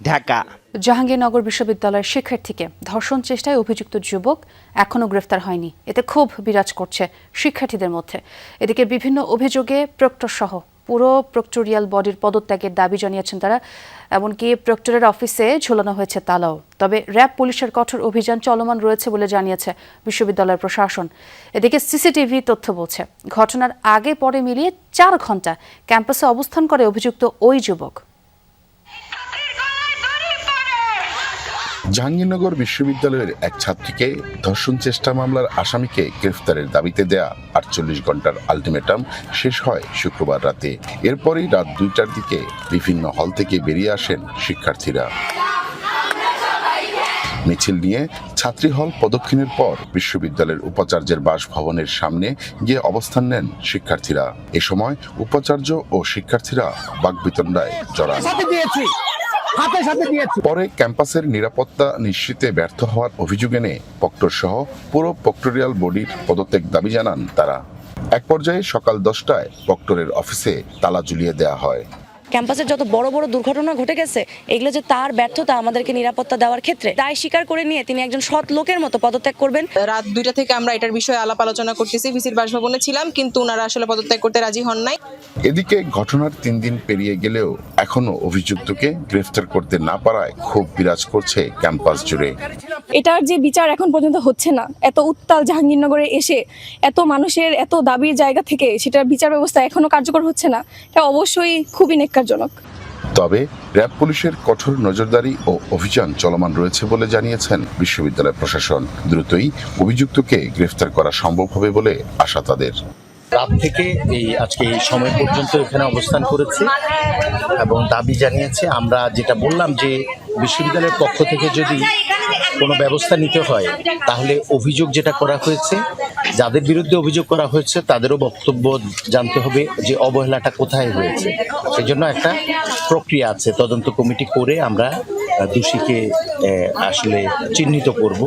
ঢাকা। জাহাঙ্গীরনগর বিশ্ববিদ্যালয়ের শিক্ষার্থীকে ধর্ষণ চেষ্টায় অভিযুক্ত যুবক এখনও গ্রেফতার হয়নি। এতে ক্ষোভ বিরাজ করছে শিক্ষার্থীদের মধ্যে। এদিকে বিভিন্ন অভিযোগে প্রক্টর সহ পুরো প্রক্টোরিয়াল বডির পদত্যাগের দাবি জানিয়েছেন তারা। এমনকি প্রক্টরের অফিসে ঝোলানো হয়েছে তালাও। তবে র্যাব পুলিশের কঠোর অভিযান চলমান রয়েছে বলে জানিয়েছে বিশ্ববিদ্যালয়ের প্রশাসন। এদিকে সিসিটিভি তথ্য বলছে ঘটনার আগে পরে মিলিয়ে 4 ঘন্টা ক্যাম্পাসে অবস্থান করে অভিযুক্ত ওই যুবক। জাহাঙ্গীরনগর বিশ্ববিদ্যালয়ের এক ছাত্রীকে ধর্ষণ চেষ্টা মামলার আসামিকে গ্রেফতারের দাবিতে দেয়া 48 ঘন্টার আলটিমেটাম শেষ হয় শুক্রবার রাতে। এরপরই রাত 2টার দিকে বিভিন্ন হল থেকে বেরিয়ে আসেন শিক্ষার্থীরা। মিছিল নিয়ে ছাত্রী হল প্রদক্ষিণের পর বিশ্ববিদ্যালয়ের উপাচার্যের বাসভবনের সামনে গিয়ে অবস্থান নেন শিক্ষার্থীরা। এ সময় উপাচার্য ও শিক্ষার্থীরা বাকবিতণ্ডায় জড়ান। পরে ক্যাম্পাসের নিরাপত্তা নিশ্চিতে ব্যর্থ হওয়ার অভিযোগ এনে প্রক্টর সহ পুরো প্রক্টোরিয়াল বডির পদত্যাগ দাবি জানান তারা। এক পর্যায়ে সকাল 10টায় প্রক্টরের অফিসে তালা ঝুলিয়ে দেওয়া হয়। ক্যাম্পাসের যত বড় বড় দুর্ঘটনা ঘটে গেছে, এগুলো যে তার ব্যর্থতা আমাদেরকে নিরাপত্তা দেওয়ার ক্ষেত্রে দায় স্বীকার করে নিয়ে তিনি একজন সৎ লোকের মতো পদত্যাগ করবেন। রাত 2টা থেকে আমরা এটার বিষয়ে আলাপ আলোচনা করতেছি। ভিসির বাসভবনে ছিলাম, কিন্তু ওনারা আসলে পদত্যাগ করতে রাজি হন নাই। এদিকে ঘটনার 3 দিন পেরিয়ে গেলেও এখনো অভিযুক্তকে গ্রেফতার করতে না পারায় ক্ষোভ বিরাজ করছে ক্যাম্পাস জুড়ে। এটার যে বিচার এখন পর্যন্ত হচ্ছে না, এত উত্তাল জাহাঙ্গীরনগরে এসে এত মানুষের এত দাবির জায়গা থেকে সেটার বিচার ব্যবস্থা এখনো কার্যকর হচ্ছে না, এটা অবশ্যই খুবই নেক্কারজনক। তবে র্যাব পুলিশের কঠোর নজরদারি ও অভিযান চলমান রয়েছে বলে জানিয়েছেন বিশ্ববিদ্যালয় প্রশাসন। দ্রুতই অভিযুক্তকে গ্রেফতার করা সম্ভব হবে বলে আশা তাদের। রাত থেকে আজকে এই সময় পর্যন্ত এখানে অবস্থান করেছে এবং দাবি জানিয়েছে। আমরা যেটা বললাম যে বিশ্ববিদ্যালয়ের পক্ষ থেকে যদি কোনো ব্যবস্থা নিতে হয় তাহলে অভিযোগ যেটা করা হয়েছে, যাদের বিরুদ্ধে অভিযোগ করা হয়েছে তাদেরও বক্তব্য জানতে হবে যে অবহেলাটা কোথায় হয়েছে। সেই জন্য একটা প্রক্রিয়া আছে, তদন্ত কমিটি করে আমরা দোষীকে আসলে চিহ্নিত করব।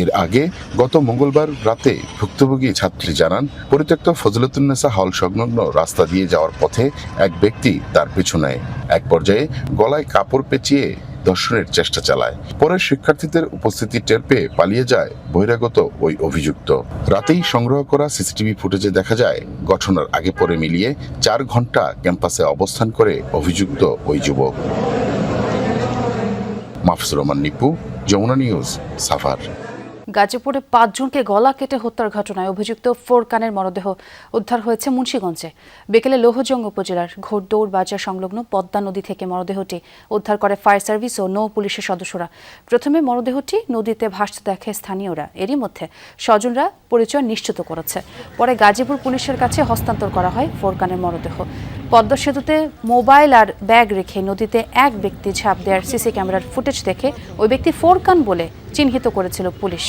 এর আগে গত মঙ্গলবার রাতে ভুক্তভোগী ছাত্রী জানান, পরিত্যক্ত ফজলতুন্নেসা হল সংলগ্ন রাস্তা দিয়ে যাওয়ার পথে এক ব্যক্তি তার পিছু নেয়। এক পর্যায়ে গলায় কাপড় পেঁচিয়ে ধর্ষণের চেষ্টা চালায়। পরে শিক্ষার্থীদের উপস্থিতি টের পেয়ে পালিয়ে যায় বহিরাগত ওই অভিযুক্ত। রাতেই সংগ্রহ করা সিসিটিভি ফুটেজে দেখা যায় ঘটনার আগে পরে মিলিয়ে 4 ঘন্টা ক্যাম্পাসে অবস্থান করে অভিযুক্ত ওই যুবক। মাহফুজুর রহমান নিপু, যমুনা নিউজ, সাভার। গাজীপুরে 5 জনকে গলা কেটে হত্যার ঘটনায় অভিযুক্ত ফোরকানের মরদেহ উদ্ধার হয়েছে মুন্সিগঞ্জে। বিকেলে লৌহজং উপজেলার ঘোড়দৌড় বাজার সংলগ্ন পদ্মা নদী থেকে মরদেহটি উদ্ধার করে ফায়ার সার্ভিস ও নৌ পুলিশের সদস্যরা। প্রথমে মরদেহটি নদীতে ভাসতে দেখে স্থানীয়রা, এরই মধ্যে স্বজনরা পরিচয় নিশ্চিত করেছে। পরে গাজীপুর পুলিশের কাছে হস্তান্তর করা হয় ফোরকানের মরদেহ। পদ্মা সেতুতে মোবাইল আর ব্যাগ রেখে নদীতে এক ব্যক্তি ঝাঁপ দেওয়ার সিসি ক্যামেরার ফুটেজ দেখে ওই ব্যক্তি ফোরকান বলে চিহ্নিত করেছিল পুলিশ।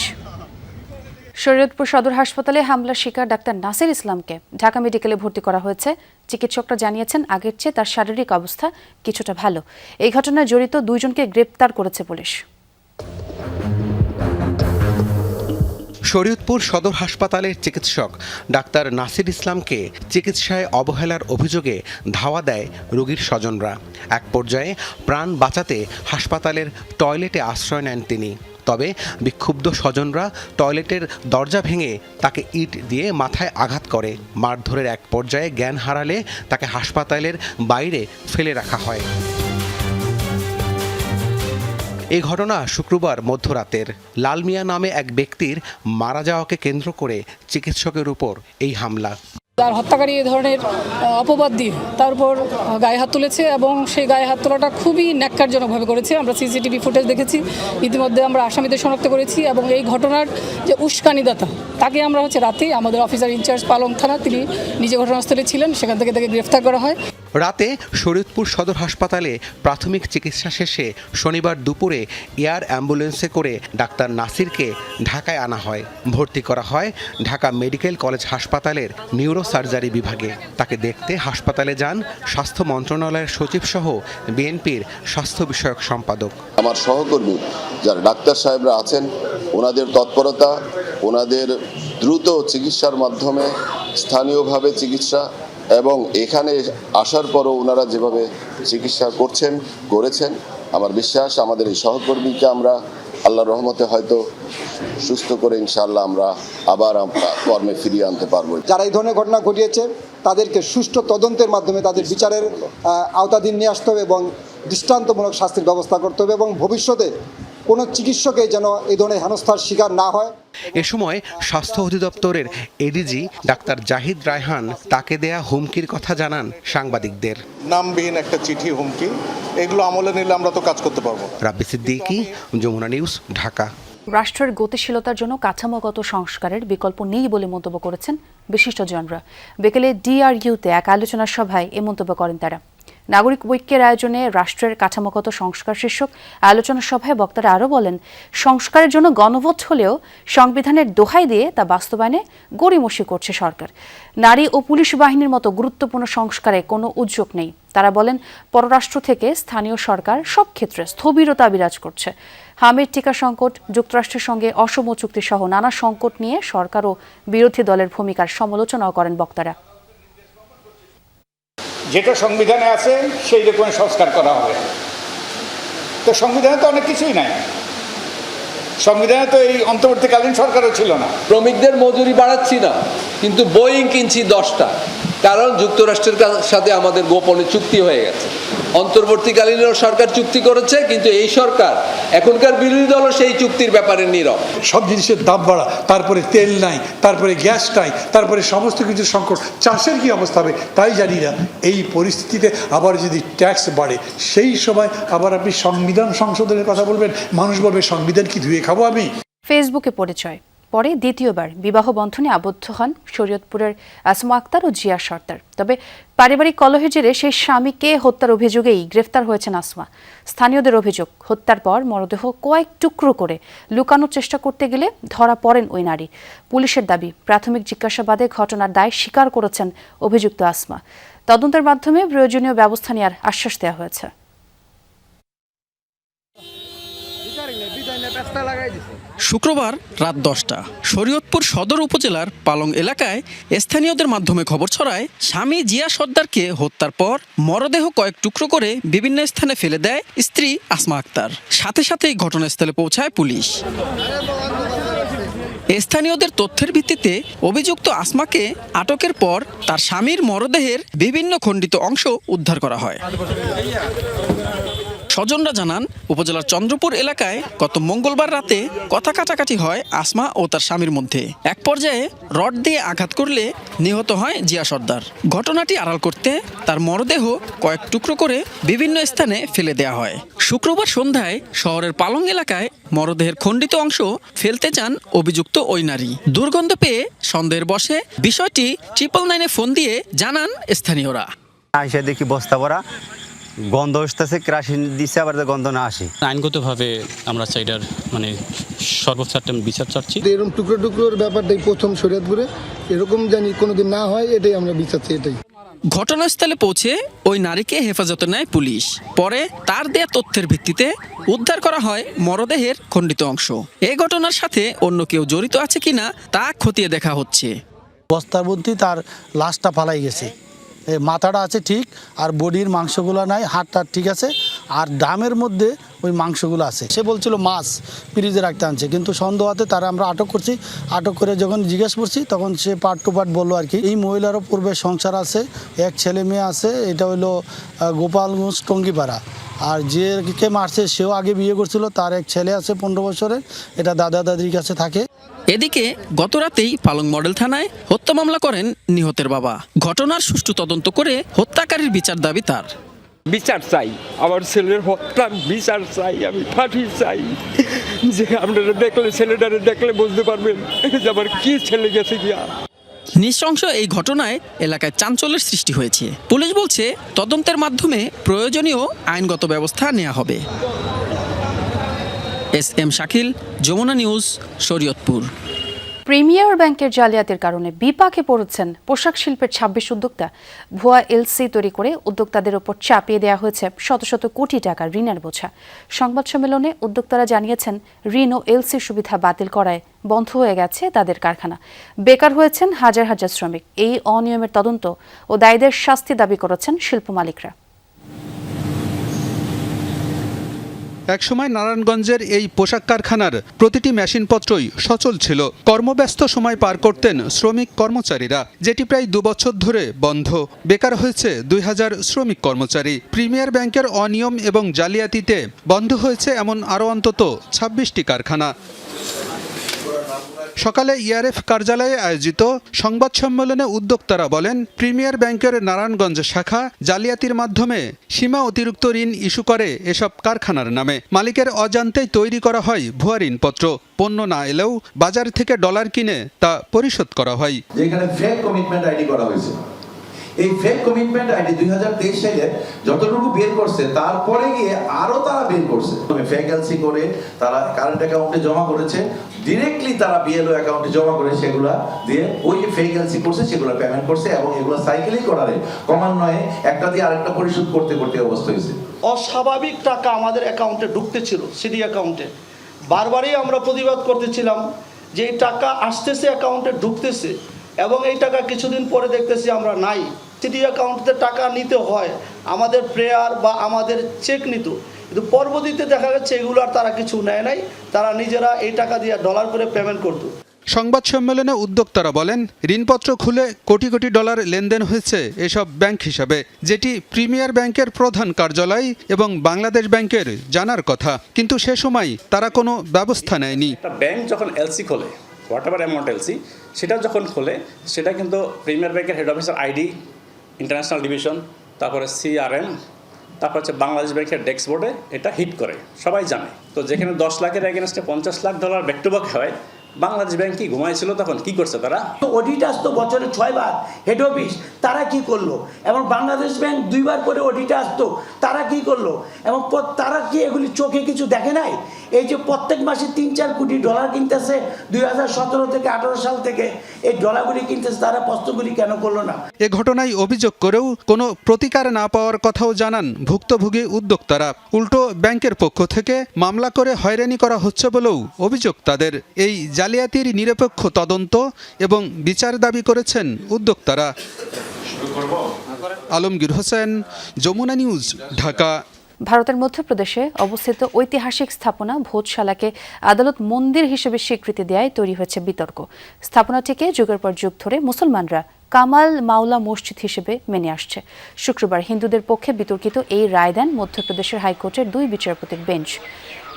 শরীয়তপুর সদর হাসপাতালে হামলার শিকার ডাক্তার নাসির ইসলামকে ঢাকা মেডিকেলে ভর্তি করা হয়েছে। চিকিৎসকরা জানিয়েছেন আগের চেয়ে তার শারীরিক অবস্থা কিছুটা ভালো। এই ঘটনায় জড়িত 2 জনকে গ্রেপ্তার করেছে পুলিশ। শরীয়তপুর সদর হাসপাতালের চিকিৎসক ডাক্তার নাসির ইসলামকে চিকিৎসায় অবহেলার অভিযোগে ধাওয়া দেয় রোগীর স্বজনরা। এক পর্যায়ে প্রাণ বাঁচাতে হাসপাতালের টয়লেটে আশ্রয় নেন তিনি। তবে বিক্ষুব্ধ স্বজনরা টয়লেটের দরজা ভেঙে তাকে ইট দিয়ে মাথায় আঘাত করে। মারধরের এক পর্যায়ে জ্ঞান হারালে তাকে হাসপাতালের বাইরে ফেলে রাখা হয়। এই ঘটনা শুক্রবার মধ্যরাতের। লাল মিয়া নামে এক ব্যক্তির মারা যাওয়াকে কেন্দ্র করে চিকিৎসকের উপর এই হামলা। তার হত্যাকারী এই ধরনের অপবাদ দিয়ে তার উপর গায়ে হাত তুলেছে এবং সেই গায়ে হাত তোলাটা খুবই ন্যাক্কারজনকভাবে করেছে। আমরা সিসিটিভি ফুটেজ দেখেছি, ইতিমধ্যে আমরা আসামিদের শনাক্ত করেছি এবং এই ঘটনার যে উস্কানিদাতা তাকে আমরা রাতে আমাদের অফিসার ইনচার্জ পালং থানা, তিনি নিজে ঘটনাস্থলে ছিলেন, সেখান থেকে তাকে গ্রেফতার করা হয়। রাতে শরীয়তপুর সদর হাসপাতালে প্রাথমিক চিকিৎসা শেষে শনিবার দুপুরে এয়ার অ্যাম্বুলেন্সে করে ডাক্তার নাসিরকে ঢাকায় আনা হয়। ভর্তি করা হয় ঢাকা মেডিকেল কলেজ হাসপাতালের নিউরো সার্জারি বিভাগে। তাকে দেখতে হাসপাতালে যান স্বাস্থ্য মন্ত্রণালয়ের সচিব সহ বিএনপির স্বাস্থ্য বিষয়ক সম্পাদক। আমার সহকর্মী যারা ডাক্তার সাহেবরা আছেন, ওনাদের তৎপরতা, ওনাদের দ্রুত চিকিৎসার মাধ্যমে স্থানীয়ভাবে চিকিৎসা এবং এখানে আসার পরও ওনারা যেভাবে চিকিৎসা করেছেন, আমার বিশ্বাস আমাদের এই সহকর্মীকে আমরা আল্লাহর রহমতে হয়তো সুস্থ করে ইনশাআল্লাহ আমরা আবার কর্মে ফিরিয়ে আনতে পারবো। যারা এই ধরনের ঘটনা ঘটিয়েছে তাদেরকে সুষ্ঠু তদন্তের মাধ্যমে তাদের বিচারের আওতাধীন নিয়ে আসতে হবে এবং দৃষ্টান্তমূলক শাস্তির ব্যবস্থা করতে হবে এবং ভবিষ্যতে কোনো চিকিৎসকে যেন এই ধরনের হেনস্থার শিকার না হয়। এ সময় স্বাস্থ্য অধিদপ্তরের এডিজি ডাক্তার জাহিদ রায়হান তাকে দেয়া হুমকির কথা জানান সাংবাদিকদের। নামবিহীন একটা চিঠি, হুমকি, এগুলো আমলে নিলে আমরা তো কাজ করতে পারবো। রাব্বি সিদ্দিকী, যমুনা নিউজ, ঢাকা। রাষ্ট্রের গতিশীলতার জন্য কাঠামোগত সংস্কারের বিকল্প নেই বলে মন্তব্য করেছেন বিশিষ্টজনরা। বিকেলে ডিআরইউতে এক আলোচনা সভায় এ মন্তব্য করেন তারা। নাগরিক ঐক্যের আয়োজনে রাষ্ট্রের কাঠামোগত সংস্কার শীর্ষক আলোচনা সভায় বক্তারা আরও বলেন, সংস্কারের জন্য গণভোট হলেও সংবিধানের দোহাই দিয়ে তা বাস্তবায়নে গড়িমসি করছে সরকার। নারী ও পুলিশ বাহিনীর মতো গুরুত্বপূর্ণ সংস্কারে কোনো উদ্যোগ নেই। তারা বলেন, পররাষ্ট্র থেকে স্থানীয় সরকার সব ক্ষেত্রে স্থবিরতা বিরাজ করছে। হামিদ টিকা সংকট, যুক্তরাষ্ট্রের সঙ্গে অসম চুক্তি সহ নানা সংকট নিয়ে সরকার ও বিরোধী দলের ভূমিকার সমালোচনাও করেন বক্তারা। যেটা সংবিধানে আছে সেই রকম সংস্কার করা হবে। তো সংবিধানে তো অনেক কিছুই নাই। সংবিধানে তো এই অন্তর্বর্তীকালীন সরকারও ছিল না। শ্রমিকদের মজুরি বাড়াচ্ছি না, কিন্তু বোয়িং কিনছি 10টা, কারণ যুক্তরাষ্ট্রের সাথে আমাদের গোপনে চুক্তি হয়ে গেছে। অন্তর্বর্তীকালীন সরকার চুক্তি করেছে, কিন্তু এই সরকার, এখনকার বিরোধী দল সেই চুক্তির ব্যাপারে নীরব। সব জিনিসের দাম বাড়া, তারপরে তেল নাই, তারপরে গ্যাস নাই, তারপরে সমস্ত কিছু সংকট, চাষের কি অবস্থা হবে তাই জানি না। এই পরিস্থিতিতে আবার যদি ট্যাক্স বাড়ে, সেই সময় আবার আপনি সংবিধান সংশোধনের কথা বলবেন, মানুষ বলবে সংবিধান কি ধুয়ে খাবো আমি। ফেসবুকে পরিচয়, পরে দ্বিতীয়বার বিবাহ বন্ধনে আবদ্ধ হন শরীয়তপুরের আসমা আক্তার ও জিয়া সর্দার। তবে পারিবারিক কলহের জেরে সেই স্বামীকে হত্যার অভিযোগেই গ্রেফতার হয়েছেন আসমা। স্থানীয়দের অভিযোগ, হত্যার পর মরদেহ কয়েক টুকরো করে লুকানোর চেষ্টা করতে গেলে ধরা পড়েন ওই নারী। পুলিশের দাবি, প্রাথমিক জিজ্ঞাসাবাদে ঘটনার দায় স্বীকার করেছেন অভিযুক্ত আসমা। তদন্তের মাধ্যমে প্রয়োজনীয় ব্যবস্থা নেওয়ার আশ্বাস দেওয়া হয়েছে। শুক্রবার রাত 10টা শরীয়তপুর সদর উপজেলার পালং এলাকায় স্থানীয়দের মাধ্যমে খবর ছড়ায়, স্বামী জিয়া সর্দারকে হত্যার পর মরদেহ কয়েক টুকরো করে বিভিন্ন স্থানে ফেলে দেয় স্ত্রী আসমা আক্তার। সাথে সাথেই ঘটনাস্থলে পৌঁছায় পুলিশ। স্থানীয়দের তথ্যের ভিত্তিতে অভিযুক্ত আসমাকে আটকের পর তার স্বামীর মরদেহের বিভিন্ন খণ্ডিত অংশ উদ্ধার করা হয়। স্বজনরা জানান, উপজেলার চন্দ্রপুর এলাকায় গত মঙ্গলবার রাতে কথা কাটাকাটি হয় আসমা ও তার স্বামীর মধ্যে। এক পর্যায়ে রড দিয়ে আঘাত করলে নিহত হয় জিয়া সর্দার। ঘটনাটি আড়াল করতে তার মরদেহ কয়েক টুকরো করে বিভিন্ন স্থানে ফেলে দেওয়া হয়। শুক্রবার সন্ধ্যায় শহরের পালং এলাকায় মরদেহের খণ্ডিত অংশ ফেলতে চান অভিযুক্ত ওই নারী। দুর্গন্ধ পেয়ে সন্দেহের বশে বিষয়টি 999-এ ফোন দিয়ে জানান স্থানীয়রা। আইসা দেখি বস্তা ভরা গন্ধ আসতেছে, কেরাসিন দিচ্ছে, আবার গন্ধ না আসে। আইনগতভাবে আমরা চাইটার মানে সর্বোচ্চ একটা বিচার চাচ্ছি। এরকম টুকরো টুকরোর ব্যাপারটাই প্রথম শরীয়তপুরে, এরকম জানি কোনোদিন না হয়, এটাই আমরা বিচার চাই। এটাই ঘটনাস্থলে পৌঁছে ওই নারীকে হেফাজতে নেয় পুলিশ। পরে তার দেয়া তথ্যের ভিত্তিতে উদ্ধার করা হয় মরদেহের খণ্ডিত অংশ। এই ঘটনার সাথে অন্য কেউ জড়িত আছে কিনা তা খতিয়ে দেখা হচ্ছে। বস্তার মধ্যে তার লাশটা পালাই গেছে, মাথাটা আছে ঠিক, আর বডির মাংসগুলো নাই, হাতটা ঠিক আছে, আর ড্রামের মধ্যে ওই মাংসগুলো আছে। সে বলছিল মাছ ফ্রিজে রাখতে আনছে, কিন্তু সন্দেহ হতে তারা আমরা আটক করছি। আটক করে যখন জিজ্ঞেস করছি তখন সে পার্ট টু পার্ট বললো আর কি। এই মহিলারও পূর্বে সংসার আছে, এক ছেলে মেয়ে আছে। এটা হলো গোপালগঞ্জ টঙ্গিপাড়া। আর যে মারছে সেও আগে বিয়ে করছিল, তার এক ছেলে আছে 15 বছরের, এটা দাদা দাদির কাছে থাকে। এদিকে গতরাতেই পালং মডেল থানায় হত্যা মামলা করেন নিহতের বাবা। ঘটনার সুষ্ঠু তদন্ত করে হত্যাকারীর বিচার দাবি তার। বিচার চাই, আমার ছেলের হত্যার বিচার চাই, আমি ফাঁসি চাই। যে আপনারা দেখলে, ছেলেটারে দেখলে বুঝতে পারবেন যে আমার কি ছেলে গেছে গিয়া। নৃশংস এই ঘটনায় এলাকায় চাঞ্চল্যের সৃষ্টি হয়েছে। পুলিশ বলছে তদন্তের মাধ্যমে প্রয়োজনীয় আইনগত ব্যবস্থা নেওয়া হবে। SM Shakil, Jamuna news, Shariatpur. Premier ব্যাংকের জালিয়াতির কারণে বিপাকে পড়েছেন পোশাক শিল্পের 26 উদ্যোক্তা। ভুয়া এলসি তৈরি করে উদ্যোক্তাদের ওপর চাপিয়ে দেওয়া হয়েছে শত শত কোটি টাকার ঋণের বোঝা। সংবাদ সম্মেলনে উদ্যোক্তারা জানিয়েছেন, ঋণ ও এলসি সুবিধা বাতিল করায় বন্ধ হয়ে গেছে তাদের কারখানা, বেকার হয়েছেন হাজার হাজার শ্রমিক। এই অনিয়মের তদন্ত ও দায়ীদের শাস্তি দাবি করেছেন শিল্প মালিকরা। একসময় নারায়ণগঞ্জের এই পোশাক কারখানার প্রতিটি মেশিনপত্রই সচল ছিল। কর্মব্যস্ত সময় পার করতেন শ্রমিক কর্মচারীরা, যেটি প্রায় 2 বছর ধরে বন্ধ। বেকার হয়েছে 2000 শ্রমিক কর্মচারী। প্রিমিয়ার ব্যাংকের অনিয়ম এবং জালিয়াতিতে বন্ধ হয়েছে এমন আরও অন্তত 26টি কারখানা। সকালে ইআরএফ কার্যালয়ে আয়োজিত সংবাদ সম্মেলনে উদ্যোক্তারা বলেন, প্রিমিয়ার ব্যাংকের নারায়ণগঞ্জ শাখা জালিয়াতির মাধ্যমে সীমা অতিরিক্ত ঋণ ইস্যু করে এসব কারখানার নামে। মালিকের অজান্তেই তৈরি করা হয় ভুয়া ঋণপত্র। পণ্য না এলেও বাজার থেকে ডলার কিনে তা পরিশোধ করা হয়। যেখানে ফেক কমিটমেন্ট আইডি করা হয়েছে, এই ফেক কমিটমেন্ট আইডি 2023 সালে যতটুকু বের করছে, তারপরে গিয়ে আরো তারা বের করছে। ফেক এলসি করে তারা কারেন্ট অ্যাকাউন্টে জমা করেছে, ডিরেক্টলি তারা বিএলও অ্যাকাউন্টে জমা করে সেগুলা দিয়ে ওই যে ফেক এলসি করছে সেগুলো পেমেন্ট করছে, এবং এগুলো সাইকেলিং করারে ক্রমান্বয়ে একটা দিয়ে আরেকটা পরিশোধ করতে করতে অবস্থা হয়েছে। অস্বাভাবিক টাকা আমাদের অ্যাকাউন্টে ঢুকতেছিল, সিডি অ্যাকাউন্টে। বারবারই আমরা প্রতিবাদ করতেছিলাম যে এই টাকা আসতেছে, অ্যাকাউন্টে ঢুকতেছে, এবং এই টাকা কিছুদিন পরে দেখতেছি আমরা নাই। সিডি অ্যাকাউন্টে টাকা নিতে হয়, আমাদের প্রেয়ার বা আমাদের চেক নিত, কিন্তু পরবর্তীতে দেখা যাচ্ছে এগুলো আর তারা কিছু নেয় নাই, তারা নিজেরা এই টাকা দিয়ে ডলার করে পেমেন্ট করত। সংবাদ সম্মেলনে উদ্যোক্তারা বলেন, ঋণপত্র খুলে কোটি কোটি ডলার লেনদেন হয়েছে এসব ব্যাংক হিসাবে, যেটি প্রিমিয়ার ব্যাংকের প্রধান কার্যালয় এবং বাংলাদেশ ব্যাংকের জানার কথা, কিন্তু সে সময় তারা কোনো ব্যবস্থা নেয়নি। ব্যাংক যখন এলসি খোলে, হোয়াট এভার অ্যামাউন্ট এলসি, সেটা যখন খোলে, সেটা কিন্তু প্রিমিয়ার ব্যাংকের হেড অফিসের আইডি, ইন্টারন্যাশনাল ডিভিশন, তারপরে CRM, তারপর হচ্ছে বাংলাদেশ ব্যাংকের ডেস্ক বোর্ডে এটা হিট করে, সবাই জানে। তো যেখানে 10 লাখের এগেনস্টে 50 lakh dollar back to back হয়, বাংলাদেশ ব্যাংক কি ঘুমাইছিল তখন? কি করছে তারা? অডিট আসতো বছরে 6 বার হেড অফিস, তারা কি করলো? এবং বাংলাদেশ ব্যাংক 2 বার করে অডিট আসতো, তারা কি করলো? এবং তারা কি এগুলি চোখে কিছু দেখে নাই? এই যে প্রত্যেক মাসে 3-4 কোটি ডলার কিনতেছে 2017 থেকে 18 সাল থেকে, এই ডলারগুলি কিনতেছে, তারা প্রশ্নগুলি কেন করলো না? এ ঘটনায় অভিযোগ করেও কোনো প্রতিকার না পাওয়ার কথাও জানান ভুক্তভোগী উদ্যোক্তারা। উল্টো ব্যাংকের পক্ষ থেকে মামলা করে হয়রানি করা হচ্ছে বলেও অভিযোগ তাদের। এই জালিয়াতির নিরপেক্ষ তদন্ত এবং বিচার দাবি করেছেন উদ্যোক্তারা। আলমগীর হোসেন, যমুনা নিউজ, ঢাকা। ভারতের মধ্যপ্রদেশে অবস্থিত ঐতিহাসিক স্থাপনা ভোজশালাকে আদালত মন্দির হিসেবে স্বীকৃতি দেওয়ায় তৈরি হয়েছে বিতর্ক। স্থাপনাটিকে যুগের পর যুগ ধরে মুসলমানরা কামাল মাওলা মসজিদ হিসেবে মেনে আসছে। শুক্রবার হিন্দুদের পক্ষে বিতর্কিত এই রায় দেন মধ্যপ্রদেশের হাইকোর্টের 2 বিচারপতির বেঞ্চ।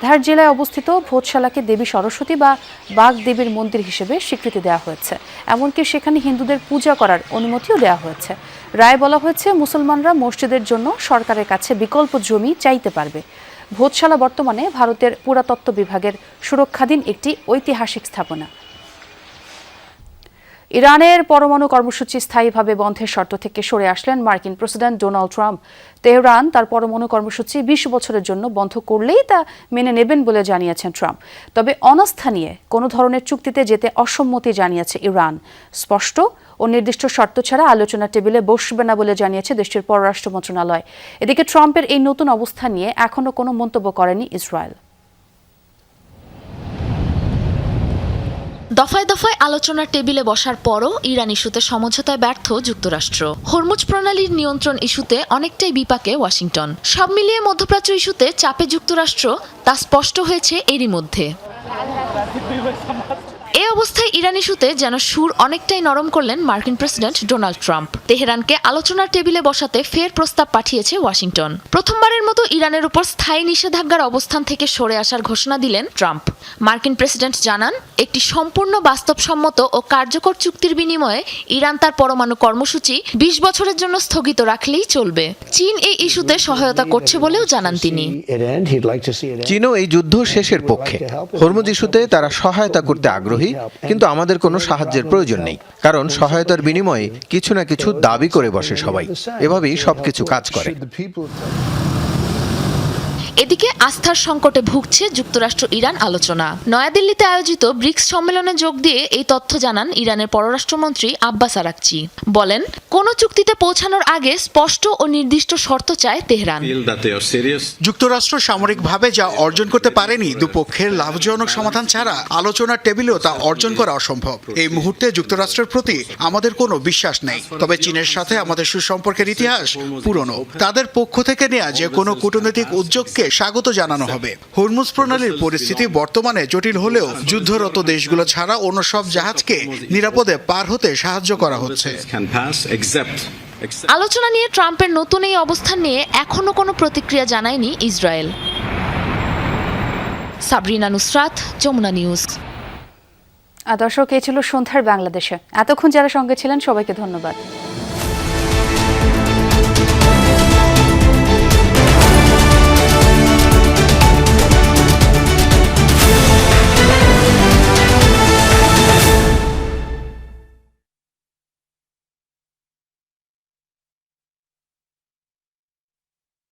ধার জেলায় অবস্থিত ভোজশালাকে দেবী সরস্বতী বা বাঘ দেবীর মন্দির হিসেবে স্বীকৃতি দেওয়া হয়েছে। এমনকি সেখানে হিন্দুদের পূজা করার অনুমতিও দেওয়া হয়েছে। রায় বলা হয়েছে, মুসলমানরা মসজিদের জন্য সরকারের কাছে বিকল্প জমি চাইতে পারবে। ভোজশালা বর্তমানে ভারতের পুরাতত্ত্ব বিভাগের সুরক্ষাধীন একটি ঐতিহাসিক স্থাপনা। ইরানের পরমাণু কর্মসূচি স্থায়ীভাবে বন্ধের শর্ত থেকে সরে আসলেন মার্কিন প্রেসিডেন্ট ডোনাল্ড ট্রাম্প। তেহরান তার পরমাণু কর্মসূচি 20 বছরের জন্য বন্ধ করলেই তা মেনে নেবেন বলে জানিয়েছেন ট্রাম্প। তবে অনাস্থা নিয়ে কোনো ধরনের চুক্তিতে যেতে অসম্মতি জানিয়েছে ইরান। স্পষ্ট ও নির্দিষ্ট শর্ত ছাড়া আলোচনা টেবিলে বসবে না বলে জানিয়েছে দেশটির পররাষ্ট্র মন্ত্রণালয়। এদিকে ট্রাম্পের এই নতুন অবস্থান নিয়ে এখনো কোনো মন্তব্য করেনি ইসরায়েল। দফায় দফায় আলোচনার টেবিলে বসার পরও ইরান ইস্যুতে সমঝোতায় ব্যর্থ যুক্তরাষ্ট্র। হরমুজ প্রণালীর নিয়ন্ত্রণ ইস্যুতে অনেকটাই বিপাকে ওয়াশিংটন। সব মিলিয়ে মধ্যপ্রাচ্য ইস্যুতে চাপে যুক্তরাষ্ট্র, তা স্পষ্ট হয়েছে এরই মধ্যে। এই অবস্থায় ইরান ইস্যুতে যেন সুর অনেকটাই নরম করলেন মার্কিন প্রেসিডেন্ট ডোনাল্ড ট্রাম্প। তেহরানকে আলোচনার টেবিলে বসাতে ফের প্রস্তাব পাঠিয়েছে ওয়াশিংটন। প্রথমবারের মতো ইরানের উপর স্থায়ী নিষেধাজ্ঞার অবস্থান থেকে সরে আসার ঘোষণা দিলেন ট্রাম্প। মার্কিন প্রেসিডেন্ট জানান, একটি সম্পূর্ণ বাস্তবসম্মত ও কার্যকর চুক্তির বিনিময়ে ইরান তার পরমাণু কর্মসূচি 20 বছরের জন্য স্থগিত রাখলেই চলবে। চীন এই ইস্যুতে সহায়তা করছে বলেও জানান তিনি। চীনও এই যুদ্ধ শেষের পক্ষে। হরমুজ ইস্যুতে তারা সহায়তা করতে আগ্রহী, কিন্তু আমাদের কোনো সাহায্যের প্রয়োজন নেই, কারণ সহায়তার বিনিময়ে কিছু না কিছু দাবি করে বসে সবাই। এভাবেই সবকিছু কাজ করে। এদিকে আস্থার সংকটে ভুগছে যুক্তরাষ্ট্র ইরান আলোচনা। নয়াদিল্লিতে আয়োজিত ব্রিক্স সম্মেলনে যোগ দিয়ে এই তথ্য জানান ইরানের পররাষ্ট্রমন্ত্রী আব্বাস আরাকচি। বলেন, কোনো চুক্তিতে পৌঁছানোর আগে স্পষ্ট ও নির্দিষ্ট শর্ত চায় তেহরান। যুক্তরাষ্ট্র সামরিকভাবে যা অর্জন করতে পারেনি, দুপক্ষের লাভজনক সমাধান ছাড়া আলোচনার টেবিলেও তা অর্জন করা অসম্ভব। এই মুহূর্তে যুক্তরাষ্ট্রের প্রতি আমাদের কোনো বিশ্বাস নেই, তবে চীনের সাথে আমাদের সুসম্পর্কের ইতিহাস পুরনো। তাদের পক্ষ থেকে নেওয়া যে কোনো কূটনৈতিক উদ্যোগকে স্বাগত জানানো হবে। হরমুজ প্রণালীর পরিস্থিতি বর্তমানে জটিল হলেও যুদ্ধরত দেশগুলো ছাড়া অন্য সব জাহাজকে নিরাপদে পার হতে সাহায্য করা হচ্ছে। আলোচনা নিয়ে ট্রাম্পের নতুন এই অবস্থান নিয়ে এখনো কোনো প্রতিক্রিয়া জানায়নি ইসরায়েল। সাবরিনা নুসরাত, যমুনা নিউজ। দর্শক, এই ছিল সন্ধ্যার বাংলাদেশে। এতক্ষণ যারা সঙ্গে ছিলেন সবাইকে ধন্যবাদ।